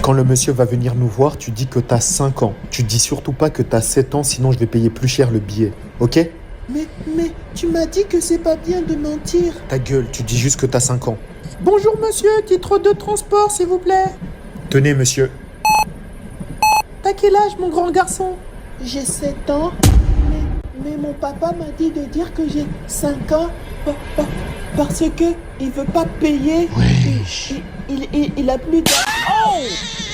Quand le monsieur va venir nous voir, tu dis que t'as 5 ans. Tu dis surtout pas que t'as 7 ans, sinon je vais payer plus cher le billet. Ok? Mais, tu m'as dit que c'est pas bien de mentir. Ta gueule, tu dis juste que t'as 5 ans. Bonjour monsieur, titre de transport s'il vous plaît. Tenez, monsieur. T'as quel âge mon grand garçon? J'ai 7 ans. Mais mon papa m'a dit de dire que j'ai 5 ans parce que il veut pas payer. Oui. Il a plus d'argent. Oh!